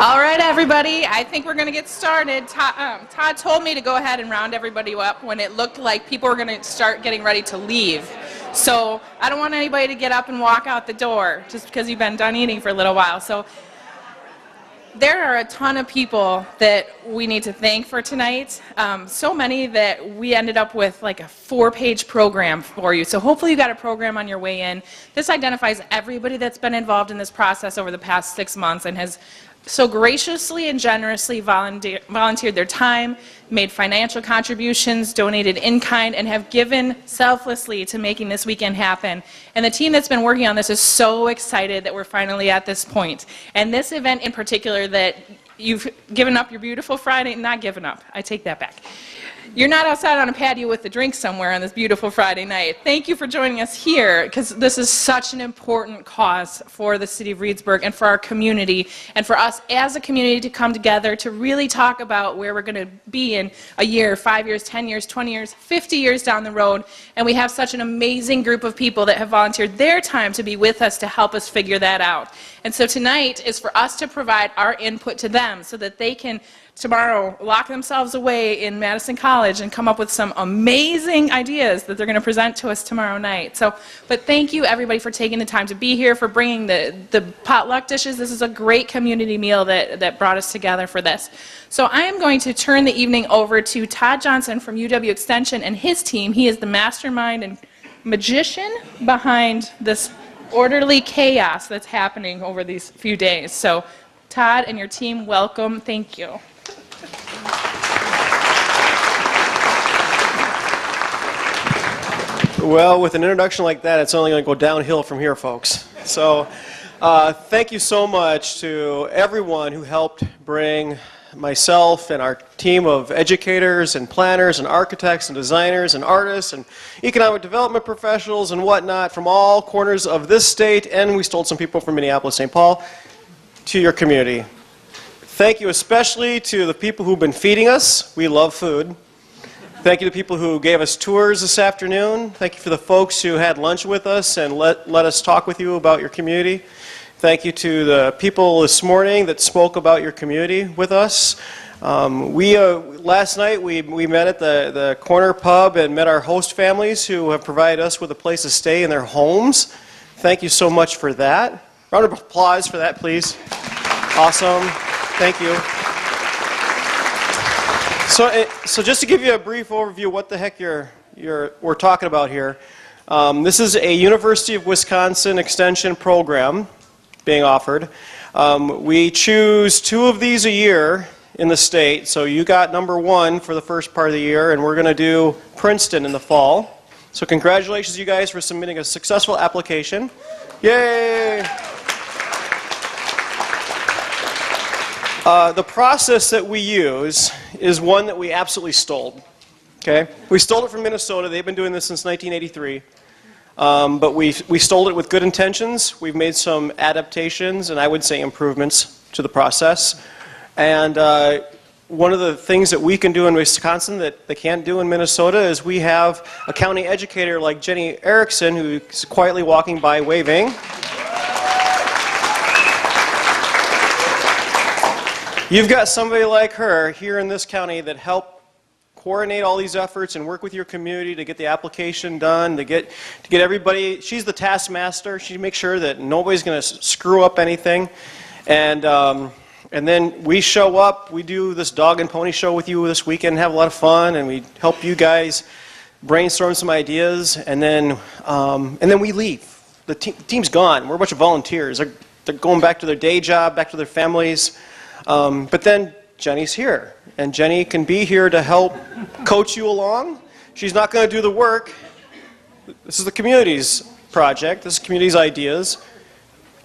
All right, everybody, I think we're going to get started. Todd told me to go ahead and round everybody up when it looked like people were going to start getting ready to leave. So I don't want anybody to get up and walk out the door just because you've been done eating for a little while. So there are a ton of people that we need to thank for tonight. So many that we ended up with like a 4-page program for you. So hopefully you got a program on your way in. This identifies everybody that's been involved in this process over the past 6 months and has so graciously and generously volunteered their time, made financial contributions, donated in kind, and have given selflessly to making this weekend happen. And the team that's been working on this is so excited that we're finally at this point. And this event in particular that you've given up your beautiful Friday, not given up, I take that back. You're not outside on a patio with a drink somewhere on this beautiful Friday night. Thank you for joining us here, because this is such an important cause for the city of Reedsburg and for our community, and for us as a community to come together to really talk about where we're going to be in a year, 5 years, 10 years, 20 years, 50 years down the road. And we have such an amazing group of people that have volunteered their time to be with us to help us figure that out. And so tonight is for us to provide our input to them so that they can tomorrow lock themselves away in Madison College and come up with some amazing ideas that they're going to present to us tomorrow night. But thank you everybody for taking the time to be here, for bringing the potluck dishes. This is a great community meal that brought us together for this. So I am going to turn the evening over to Todd Johnson from UW Extension and his team. He is the mastermind and magician behind this orderly chaos that's happening over these few days. So Todd and your team, welcome. Thank you. Well, with an introduction like that, it's only going to go downhill from here, folks. So thank you so much to everyone who helped bring myself and our team of educators and planners and architects and designers and artists and economic development professionals and whatnot from all corners of this state, and we stole some people from Minneapolis, St. Paul, to your community. Thank you especially to the people who've been feeding us. We love food. Thank you to people who gave us tours this afternoon. Thank you for the folks who had lunch with us and let us talk with you about your community. Thank you to the people this morning that spoke about your community with us. Last night we met at the corner pub and met our host families who have provided us with a place to stay in their homes. Thank you so much for that. Round of applause for that, please. Awesome. Thank you. So just to give you a brief overview of what the heck we're talking about here, this is a University of Wisconsin extension program being offered. We choose 2 of these a year in the state, so you got number 1 for the first part of the year, and we're going to do Princeton in the fall. So congratulations, you guys, for submitting a successful application. Yay! The process that we use is one that we absolutely stole. Okay? We stole it from Minnesota. They've been doing this since 1983. But we stole it with good intentions. We've made some adaptations and I would say improvements to the process. And one of the things that we can do in Wisconsin that they can't do in Minnesota is we have a county educator like Jenny Erickson who's quietly walking by waving. You've got somebody like her here in this county that helped coordinate all these efforts and work with your community to get the application done, to get everybody. She's the taskmaster. She makes sure that nobody's going to screw up anything. And then we show up. We do this dog and pony show with you this weekend, have a lot of fun, and we help you guys brainstorm some ideas. And then we leave. The team's gone. We're a bunch of volunteers. They're going back to their day job, back to their families. But then Jenny's here, and Jenny can be here to help coach you along. She's not going to do the work. This is the community's project. This is community's ideas,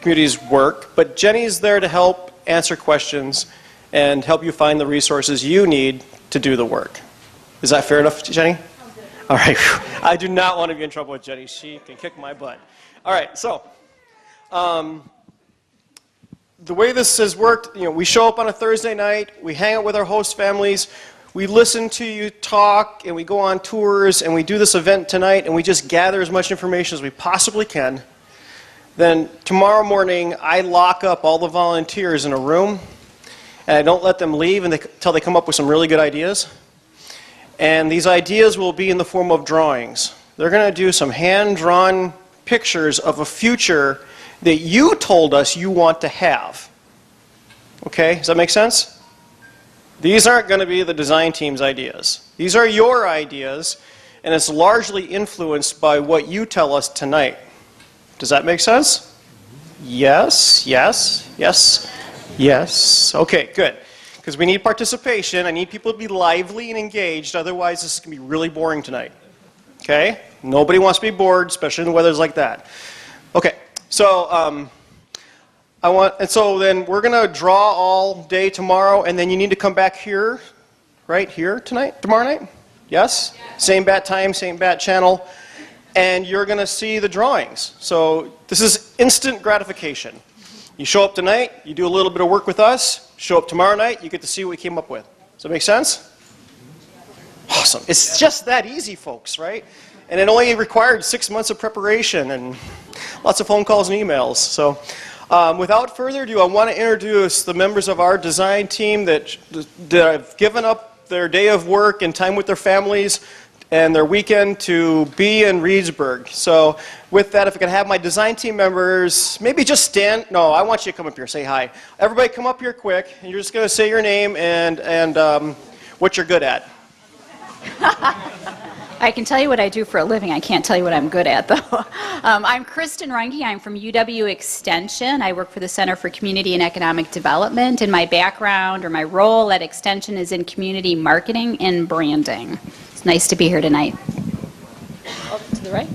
community's work. But Jenny's there to help answer questions and help you find the resources you need to do the work. Is that fair enough, Jenny? All right. I do not want to be in trouble with Jenny. She can kick my butt. All right. So, the way this has worked, we show up on a Thursday night, we hang out with our host families, we listen to you talk, and we go on tours, and we do this event tonight, and we just gather as much information as we possibly can. Then tomorrow morning, I lock up all the volunteers in a room, and I don't let them leave until they come up with some really good ideas. And these ideas will be in the form of drawings. They're going to do some hand-drawn pictures of a future that you told us you want to have. Okay, does that make sense? These aren't going to be the design team's ideas. These are your ideas, and it's largely influenced by what you tell us tonight. Does that make sense? Yes, yes, yes, yes. Okay, good. Because we need participation. I need people to be lively and engaged, otherwise this is going to be really boring tonight. Okay? Nobody wants to be bored, especially in the weather's like that. Okay, so so then we're going to draw all day tomorrow, and then you need to come back here, right here tomorrow night? Yes? Same bat time, same bat channel, and you're going to see the drawings. So this is instant gratification. You show up tonight, you do a little bit of work with us, show up tomorrow night, you get to see what we came up with. Does that make sense? Awesome. It's just that easy, folks, right? And it only required 6 months of preparation and lots of phone calls and emails. So without further ado, I want to introduce the members of our design team that have given up their day of work and time with their families and their weekend to be in Reedsburg. So with that, if I could have my design team members, maybe just stand. No, I want you to come up here, say hi. Everybody come up here quick, and you're just going to say your name and what you're good at. I can tell you what I do for a living. I can't tell you what I'm good at, though. I'm Kristen Reinke. I'm from UW Extension. I work for the Center for Community and Economic Development, and my background or my role at Extension is in community marketing and branding. It's nice to be here tonight. Oh, to the right.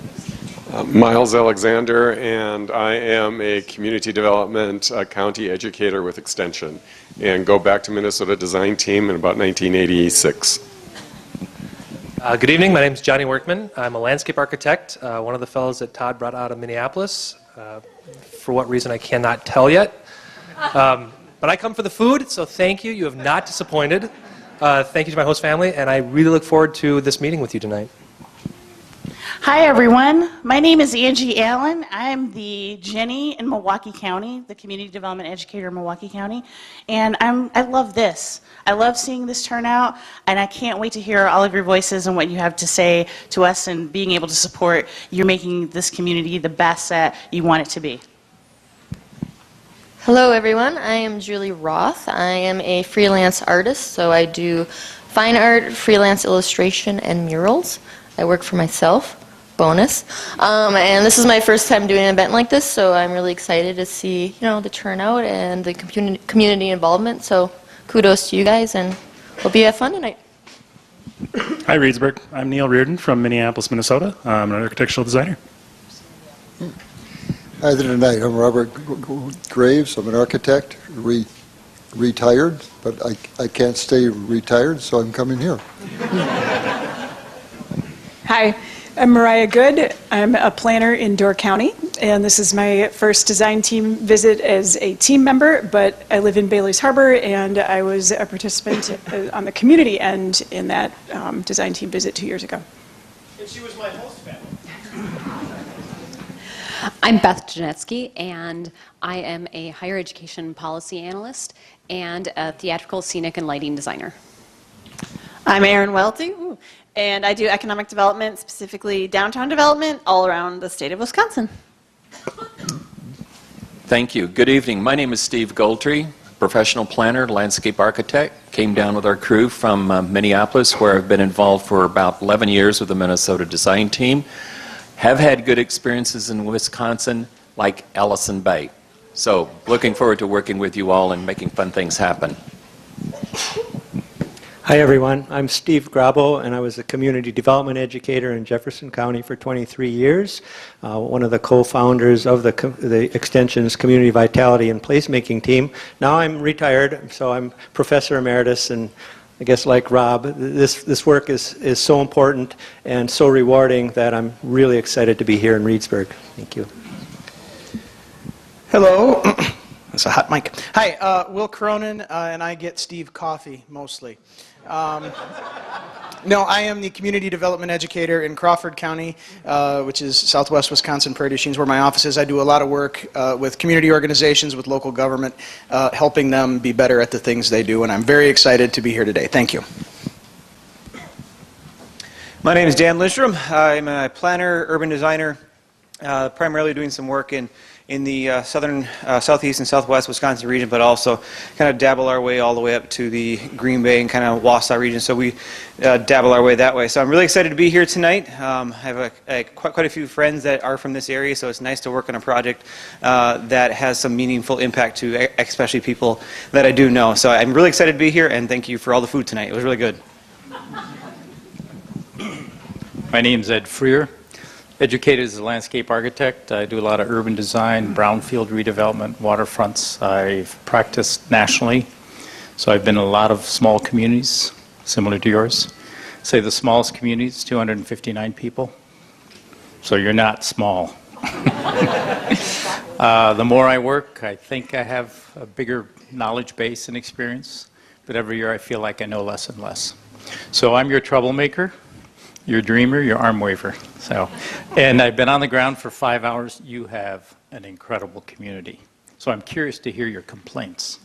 Miles Alexander, and I am a community development county educator with Extension, and go back to Minnesota Design Team in about 1986. Good evening. My name is Johnny Workman. I'm a landscape architect, one of the fellows that Todd brought out of Minneapolis. For what reason, I cannot tell yet. But I come for the food, so thank you. You have not disappointed. Thank you to my host family, and I really look forward to this meeting with you tonight. Hi, everyone. My name is Angie Allen. I'm the Jenny in Milwaukee County, the Community Development Educator in Milwaukee County, and I love this. I love seeing this turnout, and I can't wait to hear all of your voices and what you have to say to us and being able to support you making this community the best that you want it to be. Hello everyone, I am Julie Roth. I am a freelance artist, so I do fine art, freelance illustration, and murals. I work for myself, bonus. And this is my first time doing an event like this, so I'm really excited to see, the turnout and the community involvement. So kudos to you guys, and hope you have fun tonight. Hi, Reedsburg. I'm Neil Reardon from Minneapolis, Minnesota. I'm an architectural designer. Hi there tonight. I'm Robert Graves. I'm an architect, retired, but I can't stay retired, so I'm coming here. Hi, I'm Mariah Good. I'm a planner in Door County, and this is my first design team visit as a team member, but I live in Bailey's Harbor, and I was a participant on the community end in that design team visit 2 years ago. And she was my host family. I'm Beth Janetsky, and I am a higher education policy analyst and a theatrical, scenic, and lighting designer. I'm Erin Welty, and I do economic development, specifically downtown development, all around the state of Wisconsin. Thank you. Good evening. My name is Steve Goldtree, professional planner, landscape architect. Came down with our crew from Minneapolis, where I've been involved for about 11 years with the Minnesota Design Team. Have had good experiences in Wisconsin, like Allison Bay. So, looking forward to working with you all and making fun things happen. Hi everyone, I'm Steve Grabo, and I was a community development educator in Jefferson County for 23 years, one of the co-founders of the Extension's Community Vitality and Placemaking team. Now I'm retired, so I'm Professor Emeritus, and I guess like Rob, this work is so important and so rewarding that I'm really excited to be here in Reedsburg. Thank you. Hello. That's a hot mic. Hi, Will Cronin, and I get Steve coffee, mostly. No, I am the community development educator in Crawford County, which is southwest Wisconsin, Prairie du Chien, where my office is. I do a lot of work with community organizations, with local government, helping them be better at the things they do, and I'm very excited to be here today. Thank you. My name is Dan Lindstrom. I'm a planner, urban designer, primarily doing some work in the southern, southeast and southwest Wisconsin region, but also kind of dabble our way all the way up to the Green Bay and kind of Wausau region. So we dabble our way that way. So I'm really excited to be here tonight. I have quite a few friends that are from this area, so it's nice to work on a project that has some meaningful impact to especially people that I do know. So I'm really excited to be here, and thank you for all the food tonight. It was really good. My name is Ed Freer, educated as a landscape architect. I do a lot of urban design, brownfield redevelopment, waterfronts. I've practiced nationally, so I've been in a lot of small communities, similar to yours. Say the smallest community is 259 people, so you're not small. The more I work, I think I have a bigger knowledge base and experience, but every year I feel like I know less and less. So I'm your troublemaker, your dreamer, your arm waver. And I've been on the ground for 5 hours. You have an incredible community. So I'm curious to hear your complaints.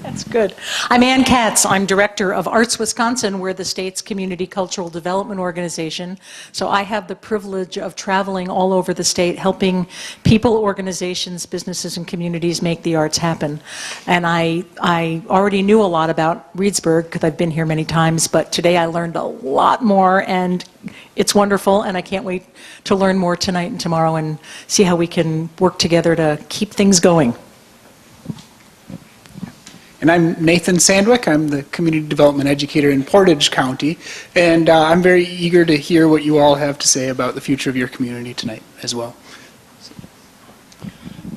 That's good. I'm Ann Katz. I'm director of Arts Wisconsin. We're the state's community cultural development organization. So I have the privilege of traveling all over the state, helping people, organizations, businesses, and communities make the arts happen. And I already knew a lot about Reedsburg because I've been here many times, but today I learned a lot more, and it's wonderful, and I can't wait to learn more tonight and tomorrow and see how we can work together to keep things going. And I'm Nathan Sandwick. I'm the community development educator in Portage County, and I'm very eager to hear what you all have to say about the future of your community tonight as well.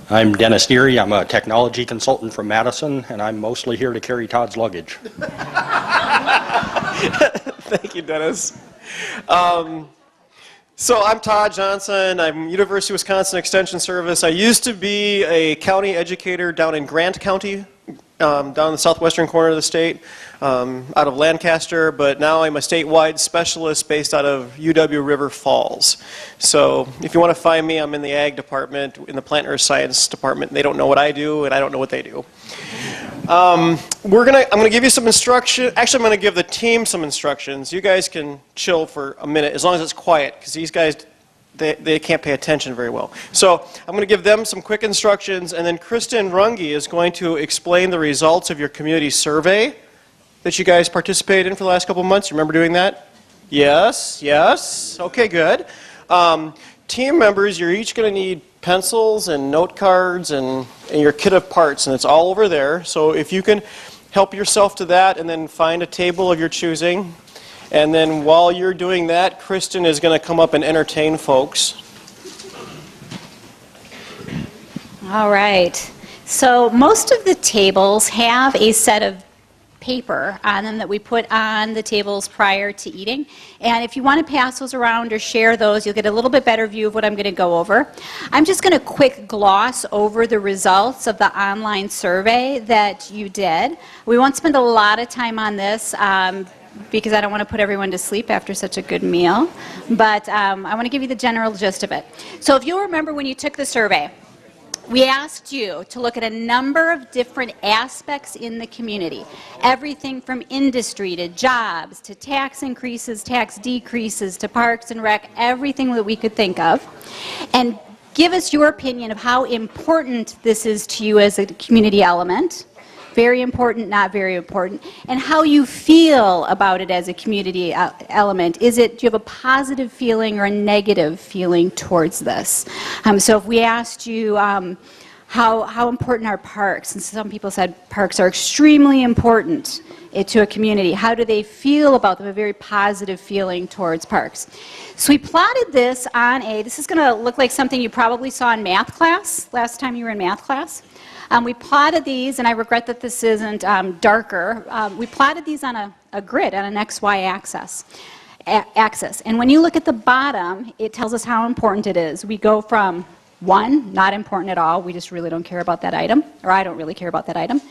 I'm Dennis Deary. I'm a technology consultant from Madison, and I'm mostly here to carry Todd's luggage. Thank you, Dennis. So I'm Todd Johnson. I'm University of Wisconsin Extension Service. I used to be a county educator down in Grant County, down in the southwestern corner of the state, out of Lancaster, but now I'm a statewide specialist based out of UW River Falls. So if you want to find me, I'm in the ag department, in the plant earth science department. They don't know what I do, and I don't know what they do. I'm going to give you some instruction. Actually, I'm going to give the team some instructions. You guys can chill for a minute, as long as it's quiet, because these guys, they can't pay attention very well. So I'm going to give them some quick instructions, and then Kristen Runge is going to explain the results of your community survey that you guys participated in for the last couple of months. You remember doing that? Yes, yes. Okay, good. Team members, you're each going to need pencils and note cards and your kit of parts, and it's all over there. So if you can help yourself to that and then find a table of your choosing. And then while you're doing that, Kristen is going to come up and entertain folks. All right. So most of the tables have a set of paper on them that we put on the tables prior to eating. And if you want to pass those around or share those, you'll get a little bit better view of what I'm going to go over. I'm just going to quick gloss over the results of the online survey that you did. We won't spend a lot of time on this because I don't want to put everyone to sleep after such a good meal. But I want to give you the general gist of it. So if you'll remember when you took the survey, we asked you to look at a number of different aspects in the community. Everything from industry to jobs to tax increases, tax decreases to parks and rec, everything that we could think of. And give us your opinion of how important this is to you as a community element. Very important, not very important, and how you feel about it as a community element. Do you have a positive feeling or a negative feeling towards this? So if we asked you how important are parks, and some people said parks are extremely important to a community, how do they feel about them? A very positive feeling towards parks. So we plotted this on this is going to look like something you probably saw in math class, last time you were in math class. We plotted these, and I regret that this isn't darker. We plotted these on a grid, on an XY axis. And when you look at the bottom, it tells us how important it is. We go from 1, not important at all, we just really don't care about that item, or I don't really care about that item,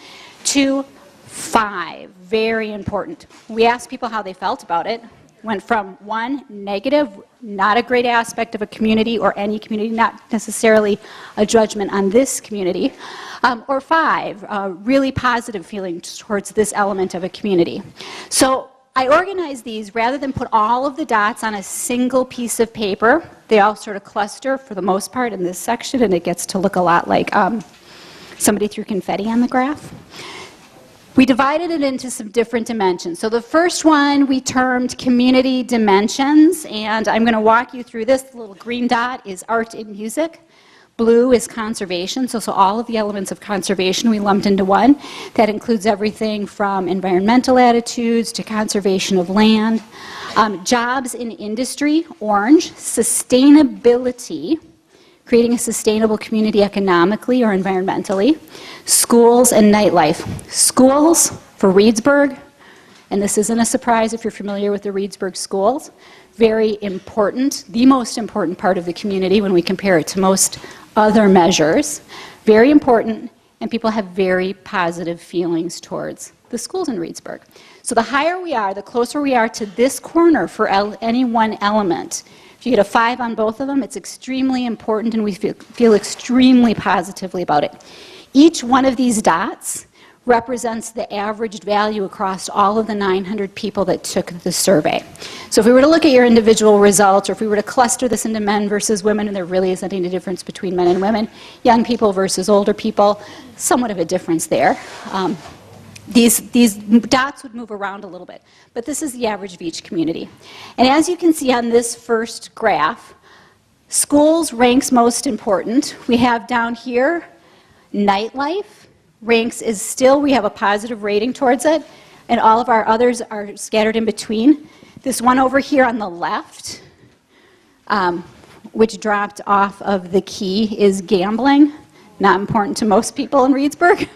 to 5, very important. We asked people how they felt about it. Went from 1, negative, not a great aspect of a community or any community, not necessarily a judgment on this community, or 5, really positive feelings towards this element of a community. So I organized these rather than put all of the dots on a single piece of paper. They all sort of cluster for the most part in this section, and it gets to look a lot like somebody threw confetti on the graph. We divided it into some different dimensions. So the first one we termed community dimensions, and I'm going to walk you through this. The little green dot is art and music. Blue is conservation, so all of the elements of conservation we lumped into one. That includes everything from environmental attitudes to conservation of land. Jobs in industry, orange. Sustainability, creating a sustainable community economically or environmentally. Schools and nightlife. Schools for Reedsburg, and this isn't a surprise if you're familiar with the Reedsburg schools, very important, the most important part of the community when we compare it to most other measures. Very important, and people have very positive feelings towards the schools in Reedsburg. So the higher we are, the closer we are to this corner for any one element. If you get a 5 on both of them, it's extremely important, and we feel extremely positively about it. Each one of these dots represents the averaged value across all of the 900 people that took the survey. So if we were to look at your individual results, or if we were to cluster this into men versus women, and there really isn't any difference between men and women, young people versus older people, somewhat of a difference there. These dots would move around a little bit, but this is the average of each community. And as you can see on this first graph, schools ranks most important. We have down here nightlife ranks is still, we have a positive rating towards it, and all of our others are scattered in between. This one over here on the left, which dropped off of the key, is gambling. Not important to most people in Reedsburg.